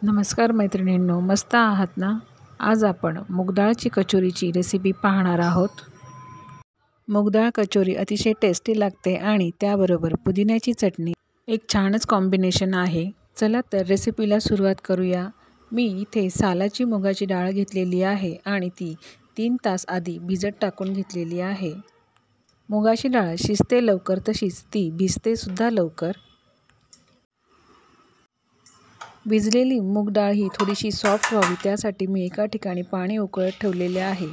नमस्कार मैत्रिणींनो, मस्त आहात ना? आज आपण मूगडाळची कचोरीची रेसिपी पाहणार आहोत. मूगडाळ कचोरी अतिशय टेस्टी लागते आणि त्याबरोबर पुदिन्याची चटणी एक छानच कॉम्बिनेशन आहे. चला तर रेसिपीला सुरुवात करूया. मी इथे सालाची मुगाची डाळ घेतलेली आहे आणि ती 3 तास आधी भिजत टाकून घेतलेली आहे. मुगाची डाळ शिजते लवकर, तशीच ती भिजते सुद्धा लवकर. भिजलेली मूग डाळ ही थोडीशी सॉफ्ट व्हावी त्यासाठी मी एका ठिकाणी पाणी उकळत ठेवलेले आहे.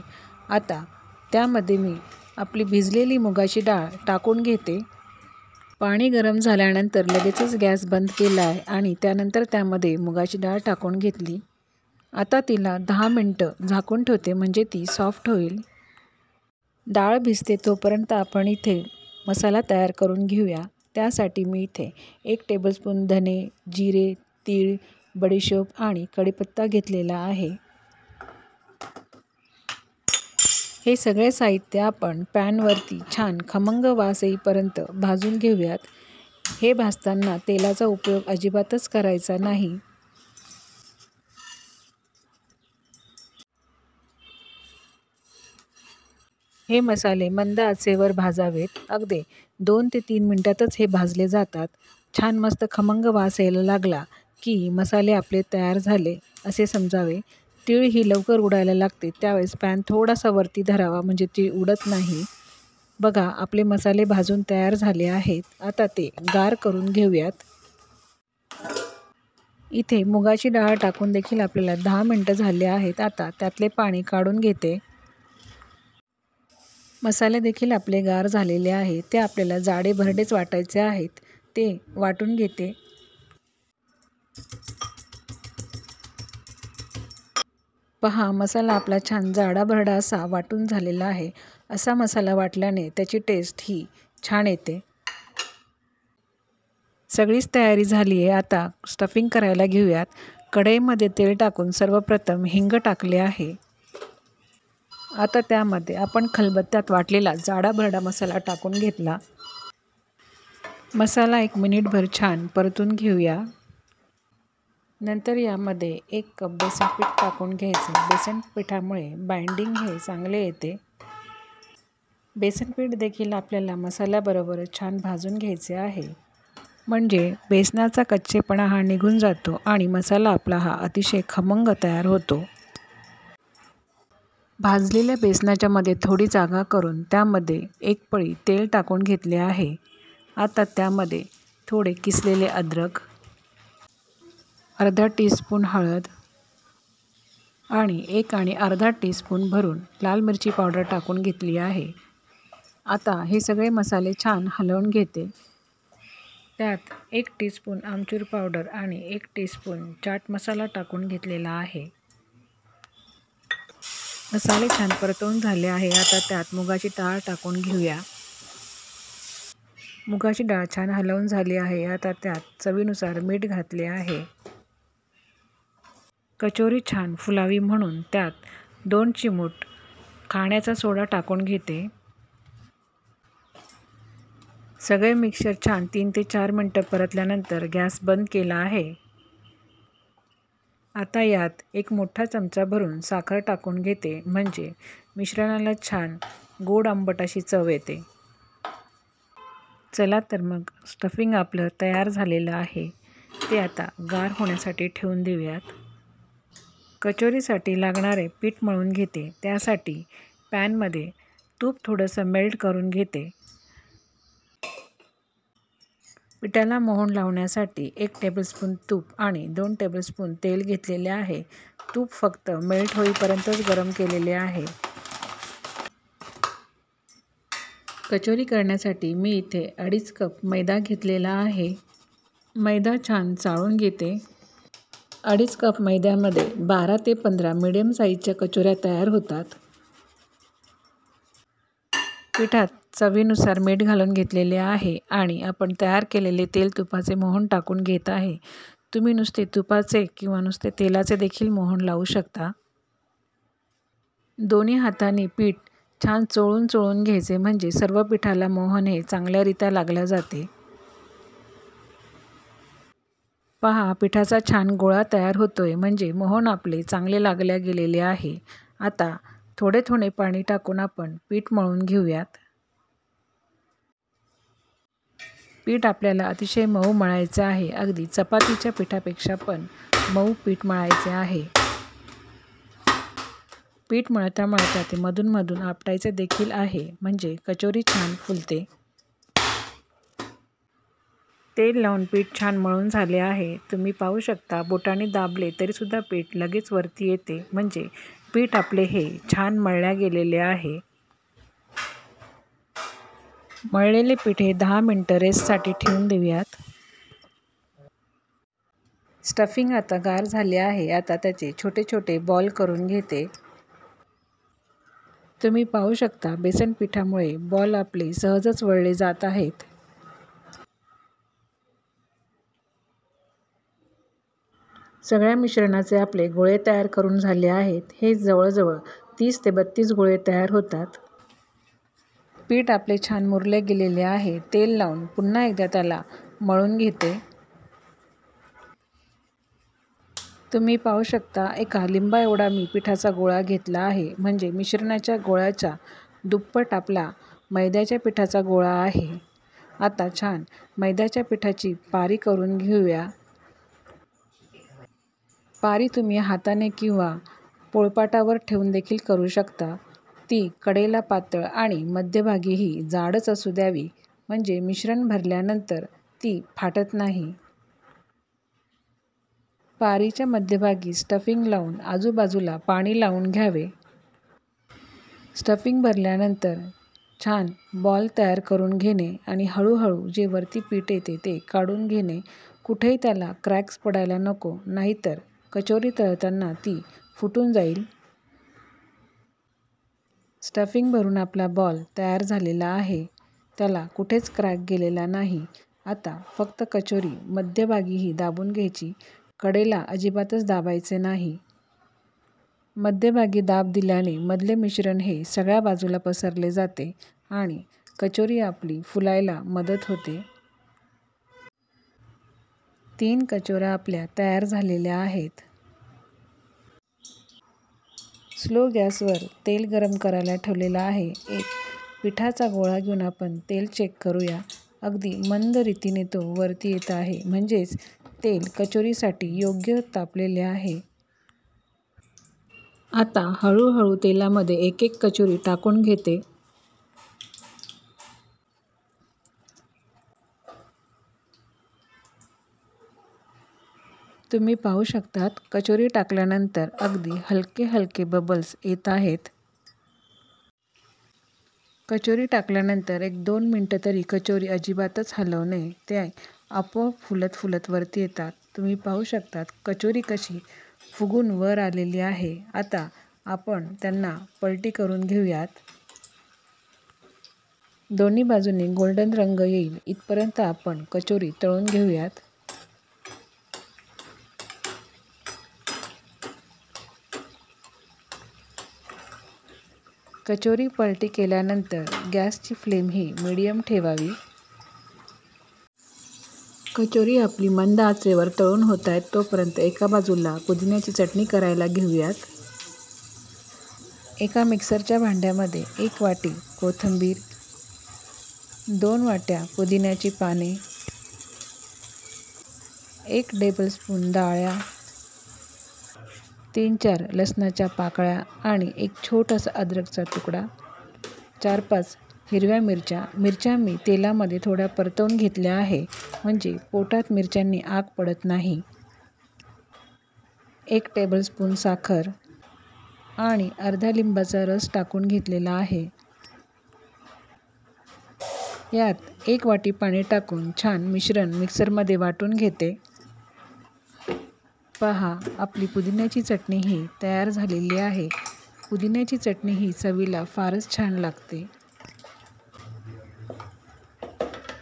आता त्यामध्ये मी आपली भिजलेली मुगाची डाळ टाकून घेते. पाणी गरम झाल्यानंतर लगेचच गॅस बंद केला आहे आणि त्यानंतर त्यामध्ये मुगाची डाळ टाकून घेतली. आता तिला 10 मिनटं झाकून ठेवते म्हणजे ती सॉफ्ट होईल. डाळ भिजते तोपर्यंत आपण इथे मसाला तयार करून घेऊया. त्यासाठी मी इथे 1 टेबलस्पून धने, जिरे, तीळ, बडीशोप आणि कढीपत्ता घेतलेला आहे. हे सगळे साहित्य आपण पॅनवरती छान खमंग वास येईपर्यंत भाजून घेऊयात. हे भाजताना तेलाचा उपयोग अजिबातच करायचा नाही. हे मसाले मंद आचेवर भाजावेत. अगदी 2 ते 3 मिनिटातच हे भाजले जातात. छान मस्त खमंग वास यायला लागला की मसाले आपले तयार झाले असे समजावे. तीळ ही लवकर उडायला लागते, त्यावेळेस पॅन थोडासा वरती धरावा म्हणजे तीळ उडत नाही. बघा, आपले मसाले भाजून तयार झाले आहेत. आता ते गार करून घेऊयात. इथे मुगाची डाळ टाकून देखील आपल्याला 10 मिनिटं झाले आहेत. आता त्यातले पाणी काढून घेते. मसाले देखील आपले गार झालेले आहेत. ते आपल्याला जाडे भरडेच वाटायचे आहेत. ते वाटून घेते. पहा, मसाला आपला छान जाडा भरडा असा वाटून झालेला आहे. असा मसाला वाटल्याने त्याची टेस्ट ही छान येते. सगळीच तयारी झाली आहे. आता स्टफिंग करायला घेऊयात. कढईमध्ये तेल टाकून सर्वप्रथम हिंग टाकले आहे. आता त्यामध्ये आपण खलबत्त्यात वाटलेला जाडा भरडा मसाला टाकून घेतला. मसाला 1 मिनिटभर छान परतून घेऊया. नंतर यामध्ये 1 कप बेसन पीठ टाकून घ्यायचे. बेसन पिठामुळे बाइंडिंग हे चांगले येते. बेसन पीठ देखील आपल्याला मसाल्याबरोबर छान भाजून घ्यायचे आहे, म्हणजे बेसनाचा कच्चेपणा हा निघून जातो आणि मसाला आपला हा अतिशय खमंग तयार होतो. भाजलेल्या बेसनाच्या मध्ये थोडी जागा करून त्यामध्ये 1 पळी तेल टाकून घेतले आहे. आता त्यामध्ये थोडे किसलेले अद्रक, अर्धा टीस्पून हळद आणि 1 आणि अर्धा टीस्पून भरून लाल मिरची पावडर टाकून घेतली आहे. आता हे सगळे मसाले छान हलवून घेते. त्यात 1 टीस्पून आमचूर पावडर आणि 1 टीस्पून चाट मसाला टाकून घेतलेला आहे. मसाले छान परतवून झाले आहे. आता त्यात मुगाची डाळ टाकून घेऊया. मुगाची डाळ छान हलवून झाली आहे. आता त्यात चवीनुसार मीठ घातले आहे. कचोरी छान फुलावी म्हणून त्यात 2 चिमूट खाण्याचा सोडा टाकून घेते. सगळे मिक्सचर छान 3 ते 4 मिनिटं परतल्यानंतर गॅस बंद केला आहे. आता यात 1 मोठा चमचा भरून साखर टाकून घेते, म्हणजे मिश्रणाला छान गोड आंबट अशी चव येते. चला तर मग स्टफिंग आपलं तयार झालेलं आहे. ते आता गार होण्यासाठी ठेवून देऊयात. कचोरीसाठी लागणारे पीठ मळून घेते. त्यासाठी पॅनमध्ये तूप थोडंसं मेल्ट करून घेते. पिठाला मोहन लावण्यासाठी 1 टेबलस्पून तूप आणि 2 टेबलस्पून तेल घेतलेले आहे. तूप फक्त मेल्ट होईपर्यंतच गरम केलेले आहे. कचोरी करण्यासाठी मी इथे 2.5 कप मैदा घेतलेला आहे. मैदा छान चाळून घेते. 2.5 कप मैद्यामध्ये 12 ते 15 मीडियम साईजच्या कचोऱ्या तयार होतात. पिठात चवीनुसार मीठ घालून घेतलेले आहे आणि आपण तयार केलेले तेल तुपाचे मोहन टाकून घेत आहे. तुम्ही नुसते तुपाचे किंवा नुसते तेलाचे देखील मोहन लावू शकता. दोन्ही हातांनी पीठ छान चोळून घ्यायचे, म्हणजे सर्व पिठाला मोहन हे चांगल्यारीत्या लागले जाते. पहा, पिठाचा छान गोळा तयार होतोय, म्हणजे मोहन आपले चांगले लागल्या गेलेले आहे. आता थोडे थोडे पाणी टाकून आपण पीठ मळून घेऊयात. पीठ आपल्याला अतिशय मऊ मळायचे आहे. अगदी चपातीच्या पिठापेक्षा पण मऊ पीठ मळायचे आहे. पीठ मळता मळता ते मधून मधून आपटायचे देखील आहे, म्हणजे कचोरी छान फुलते. तेल लावून पीठ छान मळून झाले आहे. तुम्ही पाहू शकता, बोटाने दाबले तरीसुद्धा पीठ लगेच वरती येते, म्हणजे पीठ आपले हे छान मळल्या गेलेले आहे. मळलेले पीठ हे 10 मिनिटं रेस्टसाठी ठेवून देऊयात. स्टफिंग आता गार झाले आहे. आता त्याचे छोटे छोटे बॉल करून घेते. तुम्ही पाहू शकता, बेसन पिठामुळे बॉल आपले सहजच वळले जात आहेत. सगळ्या मिश्रणाचे आपले गोळे तयार करून झाले आहेत. हे जवळजवळ 30 ते 32 गोळे तयार होतात. पीठ आपले छान मुरले गेलेले आहे. तेल लावून पुन्हा एकदा त्याला मळून घेते. तुम्ही पाहू शकता, एका लिंबा एवढा मी पिठाचा गोळा घेतला आहे, म्हणजे मिश्रणाच्या गोळ्याच्या दुप्पट आपला मैद्याच्या पिठाचा गोळा आहे. आता छान मैद्याच्या पिठाची पारी करून घेऊया. पारी तुम्ही हाताने किंवा पोळपाटावर ठेवून देखील करू शकता. ती कडेला पातळ आणि मध्यभागीही जाडच असू द्यावी, म्हणजे मिश्रण भरल्यानंतर ती फाटत नाही. पारीच्या मध्यभागी स्टफिंग लावून आजूबाजूला पाणी लावून घ्यावे. स्टफिंग भरल्यानंतर छान बॉल तयार करून घेणे आणि हळूहळू जे वरती पीठ येते ते काढून घेणे. कुठेही त्याला क्रॅक्स पडायला नको, नाहीतर कचोरी तळताना ती फुटून जाईल. स्टफिंग भरून आपला बॉल तयार झालेला आहे. त्याला कुठेच क्रॅक गेलेला नाही. आता फक्त कचोरी मध्यभागीही दाबून घ्यायची. कडेला अजिबातच दाबायचे नाही. मध्यभागी दाब दिल्याने मधले मिश्रण हे सगळ्या बाजूला पसरले जाते आणि कचोरी आपली फुलायला मदत होते. 3 कचोऱ्या आपल्या तयार झालेल्या आहेत. स्लो गॅसवर तेल गरम करायला ठेवलेलं आहे. एक पिठाचा गोळा घेऊन आपण तेल चेक करूया. अगदी मंद रीतीने तो वरती येत आहे, म्हणजेच तेल कचोरीसाठी योग्य तापलेले आहे. आता हळूहळू तेलामध्ये एक एक कचोरी टाकून घेते. तुम्ही पाहू शकतात, कचोरी टाकल्यानंतर अगदी हलके हलके बबल्स येत आहेत. कचोरी टाकल्यानंतर 1-2 मिनटं तरी कचोरी अजिबातच हलवू नये. ते आपोआप फुलत फुलत वरती येतात. तुम्ही पाहू शकतात, कचोरी कशी फुगून वर आलेली आहे. आता आपण त्यांना पलटी करून घेऊयात. दोन्ही बाजूने गोल्डन रंग येईल इथपर्यंत आपण कचोरी तळून घेऊयात. कचोरी पलटी केल्यानंतर गॅसची फ्लेम ही मीडियम ठेवावी. कचोरी आपली मंद आचेवर तळून होत आहेत, तोपर्यंत एका बाजूला पुदिन्याची चटणी करायला घेऊयात. एका मिक्सरच्या भांड्यामध्ये 1 वाटी कोथिंबीर, 2 वाट्या पुदिन्याची पाने, 1 टेबलस्पून डाळ्या, 3-4 लसणाच्या पाकळ्या आणि एक छोटासा अद्रकचा तुकडा, 4-5 हिरव्या मिरच्या मी तेलामध्ये थोड्या परतवून घेतल्या आहे, म्हणजे पोटात मिरच्यांनी आग पडत नाही. 1 टेबलस्पून साखर आणि अर्धा लिंबाचा रस टाकून घेतलेला आहे. यात 1 वाटी पाणी टाकून छान मिश्रण मिक्सरमध्ये वाटून घेते. पहा, आपली पुदिन्याची चटणी ही तयार झालेली आहे. पुदिन्याची चटणी ही चवीला फारच छान लागते.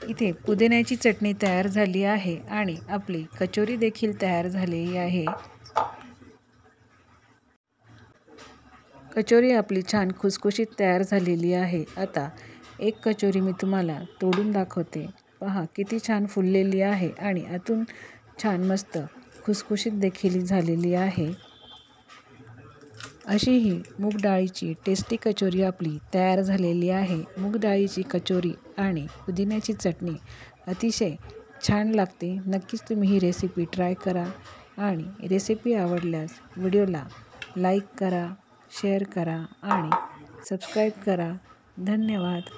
इथे पुदिन्याची चटणी तयार झाली आहे आणि आपली कचोरी देखील तयार झालेली आहे. कचोरी आपली छान खुसखुशीत तयार झालेली आहे. आता एक कचोरी मी तुम्हाला तोडून दाखवते. पहा, किती छान फुललेली आहे आणि आतून छान मस्त खुसखुशीत देखील झालेली आहे. अशी ही मूग डाळीची टेस्टी कचोरी आपली तयार झालेली आहे. मूग डाळीची कचोरी आणि पुदिन्याची चटणी अतिशय छान लागते. नक्कीच तुम्ही ही रेसिपी ट्राय करा आणि रेसिपी आवडल्यास व्हिडिओला लाईक करा, शेअर करा आणि सबस्क्राईब करा. धन्यवाद.